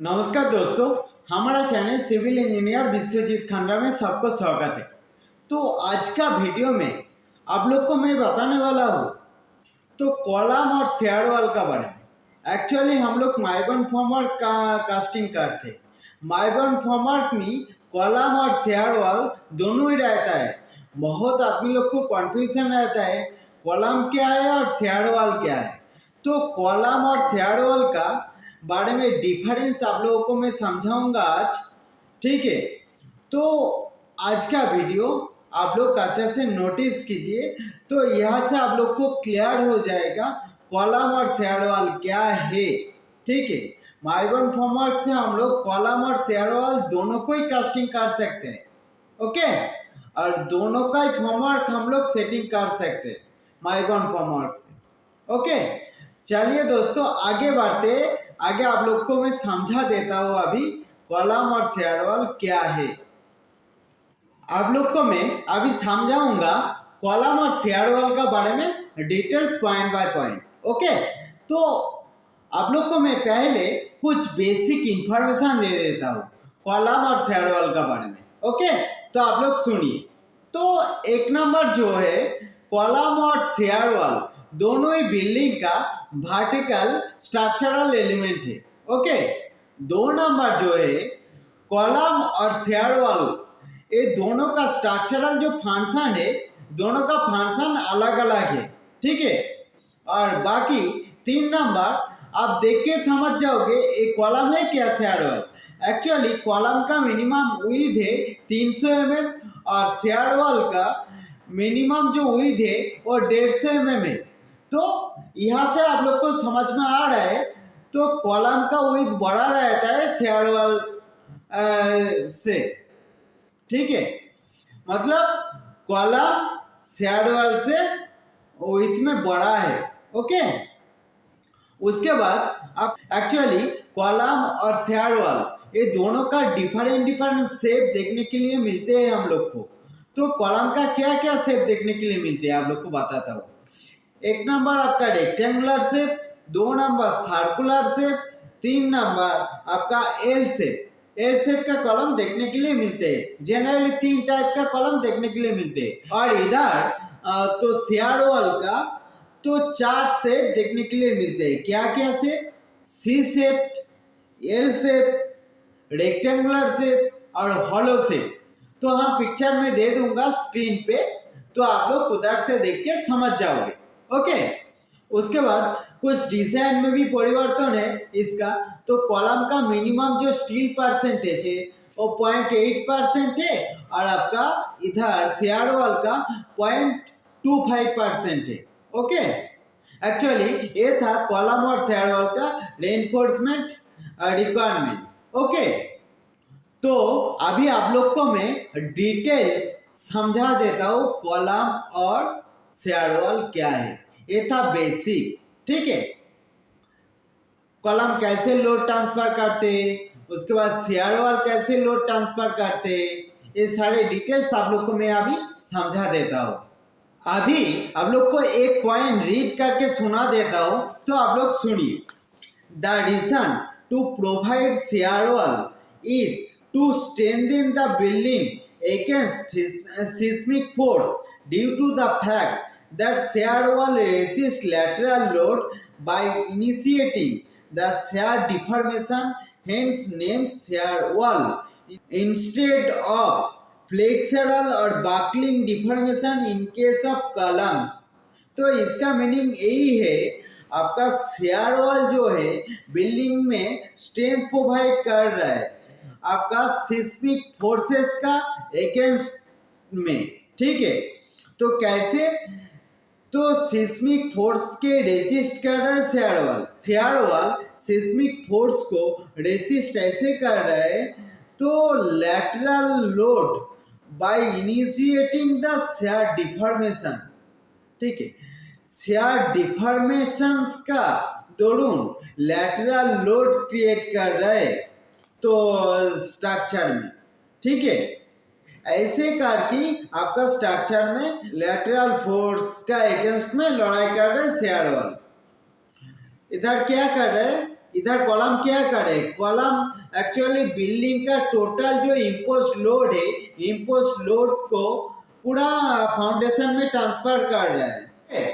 नमस्कार दोस्तों, हमारा चैनल सिविल इंजीनियर विश्वजीत खंडा में सबको स्वागत है। तो आज का वीडियो में आप लोग को मैं बताने वाला हूँ तो कॉलम और शेयर वॉल का बारे में। एक्चुअली हम लोग माइबॉन्ड फॉर्मेट का कास्टिंग करते। माइबॉन्ड फॉर्मेट में कॉलम और शेयर वॉल दोनों ही रहता है। बहुत आदमी लोग को कन्फ्यूजन रहता है कॉलम क्या है और शेयर वॉल क्या है। तो कॉलम और शेयर वॉल का बारे में डिफरेंस आप लोगों को मैं समझाऊंगा आज, ठीक है। तो आज का वीडियो आप लोग अच्छे से नोटिस कीजिए, तो यहाँ से आप लोग को क्लियर हो जाएगा कॉलम और शेयर वॉल क्या है, ठीक है। माइबॉन्ड फॉर्मेट से हम लोग कॉलम और शेयर वॉल दोनों को ही कास्टिंग कर सकते हैं, ओके। और दोनों का ही फॉर्मेट हम लोग सेटिंग कर सकते हैं माइबॉन्ड फॉर्मेट से, ओके। चलिए दोस्तों आगे बढ़ते। आगे आप लोग को मैं समझा देता हूँ अभी कॉलम और शेयर वॉल क्या है। आप लोग को मैं अभी समझाऊंगा कॉलम और शेयर वॉल का बारे में details point by point, okay. तो आप लोग को मैं पहले कुछ बेसिक इंफॉर्मेशन दे देता हूँ कॉलम और शेयर वॉल का बारे में, ओके। तो आप लोग सुनिए। तो एक नंबर जो है कॉलम और शेयर वॉल दोनों ही बिल्डिंग का वर्टिकल स्ट्रक्चरल एलिमेंट है, ओके। दो नंबर जो है कॉलम और शेयर वॉल, ये दोनों का स्ट्रक्चरल जो फंक्शन है, दोनों का फंक्शन अलग अलग है, ठीक है। और बाकी तीन नंबर आप देख के समझ जाओगे ये कॉलम है क्या शेयर वॉल। एक्चुअली कॉलम का मिनिमम विड्थ है 300 mm और शेयर वॉल का मिनिमम जो विड्थ है वो 150 mm है। तो यहाँ से आप लोग को समझ में आ रहा है तो कॉलम का विड्थ बड़ा रहता है शेयर वॉल से, ठीक है। मतलब कॉलम शेयर वॉल से विड्थ में बड़ा है, ओके। उसके बाद आप एक्चुअली कॉलम और शेयर वॉल ये दोनों का डिफरेंट शेप देखने के लिए मिलते हैं हम लोग को। तो कॉलम का क्या क्या शेप देखने के लिए मिलते हैं आप लोग को बताता हूँ। एक नंबर आपका रेक्टेंगुलर शेप, दो नंबर सर्कुलर शेप, तीन नंबर आपका एल शेप। एल शेप का कॉलम देखने के लिए मिलते हैं। जनरली तीन टाइप का कॉलम देखने के लिए मिलते हैं। और इधर तो शेयर वॉल का तो चार शेप देखने के लिए मिलते हैं। क्या क्या shape? C shape, L shape, rectangular shape और हॉलो शेप। तो हम पिक्चर में दे दूंगा स्क्रीन पे, तो आप लोग उधर से देख के समझ जाओगे, ओके। उसके बाद कुछ डिजाइन में भी परिवर्तन है इसका। तो कॉलम का मिनिमम जो स्टील परसेंटेज है वो 0.8% है और आपका इधर शेयर वॉल का 0.25% है, ओके। एक्चुअली ये था कॉलम और शेयर वॉल का रेनफोर्समेंट रिक्वायरमेंट, ओके। तो अभी आप लोग को मैं डिटेल्स समझा देता हूँ कॉलम और शेयर वॉल क्या है। ये था बेसिक, ठीक है। कॉलम कैसे लोड ट्रांसफर करते, उसके बाद शेयर वॉल कैसे लोड ट्रांसफर करते, ये सारे डिटेल्स आप लोग को मैं अभी समझा देता हूँ। अभी आप लोग को एक पॉइंट रीड करके सुना देता हूँ, तो आप लोग सुनिए। The reason to provide shear wall is to strengthen the building against seismic force due to the fact that shear wall resists lateral load by initiating the shear deformation, hence name shear wall, instead of flexural or buckling deformation in case of columns। तो इसका meaning यही है, आपका share wall जो है building में strength provide कर रहा है आपका सिस्मिक फोर्सेस का अगेंस्ट में, ठीक है। तो कैसे? तो सिस्मिक फोर्स के रेजिस्ट कर रहा है shear wall. Share wall seismic force को रेजिस्ट ऐसे कर रहा है तो lateral load bye initiating the shear deformation, ठीक है। शेयर डिफॉर्मेशन का दौरान लैटरल लोड क्रिएट कर रहा है तो स्ट्रक्चर में, ठीक है। ऐसे करके आपका स्ट्रक्चर में लैटरल फोर्स का अगेंस्ट में लड़ाई कर रहे हैं शेयर वॉल। इधर क्या कर रहे हैं इधर कॉलम क्या करे, कॉलम एक्चुअली बिल्डिंग का टोटल जो इम्पोज्ड लोड है, इम्पोज्ड लोड को पूरा फाउंडेशन में ट्रांसफर कर रहा है।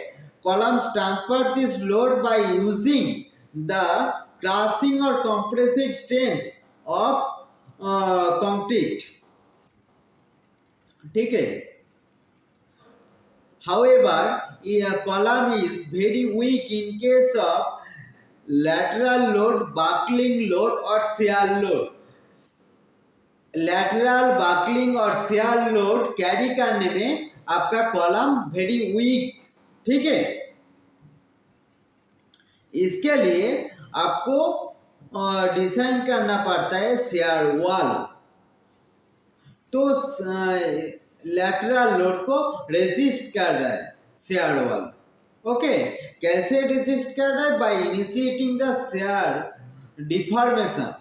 Columns transfer this load by using the crushing और कंप्रेसिव स्ट्रेंथ ऑफ कंक्रीट, ठीक है। However, a column is very weak in case of lateral load, buckling load or shear load. Lateral buckling और shear load carry करने में आपका column very weak, ठीक है। इसके लिए आपको डिजाइन करना पड़ता है शेयर वॉल, तो लैटरल लोड को रेजिस्ट कर रहा है शेयर वॉल। ओके, कैसे रेजिस्ट कर रहा है? By initiating the shear deformation.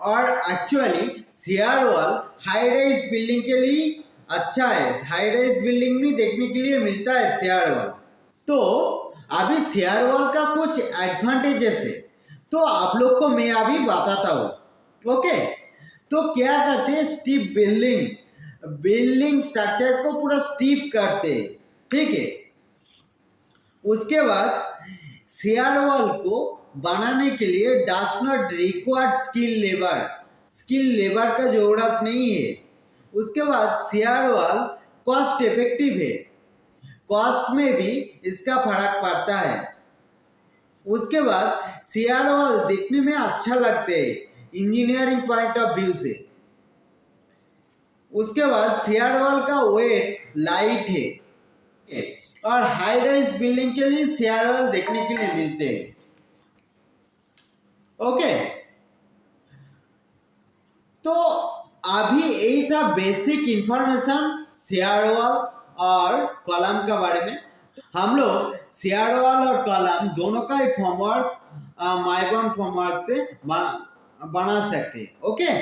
और actually shear wall high rise building के लिए अच्छा है, हाई राइज बिल्डिंग में देखने के लिए मिलता है शेयर वॉल। तो अभी शेयर वॉल का कुछ एडवांटेजेस है, तो आप लोग को मैं अभी बताता हूँ। ओके, तो क्या करते हैं, स्टीप बिल्डिंग स्ट्रक्चर को पूरा स्टीप करते हैं, ठीक है। उसके बाद शेयर वॉल को बनाने के लिए does not required skill labour का जरूरत नहीं है। उसके बाद शेयर वॉल कॉस्ट इफेक्टिव है, कॉस्ट में भी इसका फर्क पड़ता है। उसके बाद शेयर वॉल देखने में अच्छा लगते हैं इंजीनियरिंग पॉइंट ऑफ व्यू से। उसके बाद शेयर वॉल का वेट लाइट है और हाई राइज बिल्डिंग के लिए शेयर वॉल देखने के लिए मिलते हैं। ओके, तो अभी यही था बेसिक इंफॉर्मेशन शेयर वॉल और कॉलम के बारे में। हम लोग शेयर वॉल और कॉलम दोनों का ही फॉर्मवर्क माइबॉन्ड फॉर्मवर्क से बना सकते हैं। ओके,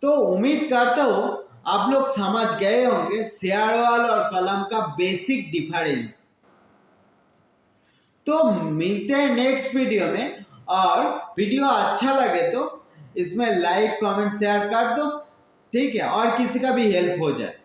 तो उम्मीद करता हूँ आप लोग समझ गए होंगे शेयर वॉल और कॉलम का बेसिक डिफरेंस। तो मिलते हैं नेक्स्ट वीडियो में, और वीडियो अच्छा लगे तो इसमें लाइक कमेंट शेयर कर दो, ठीक है, और किसी का भी हेल्प हो जाए।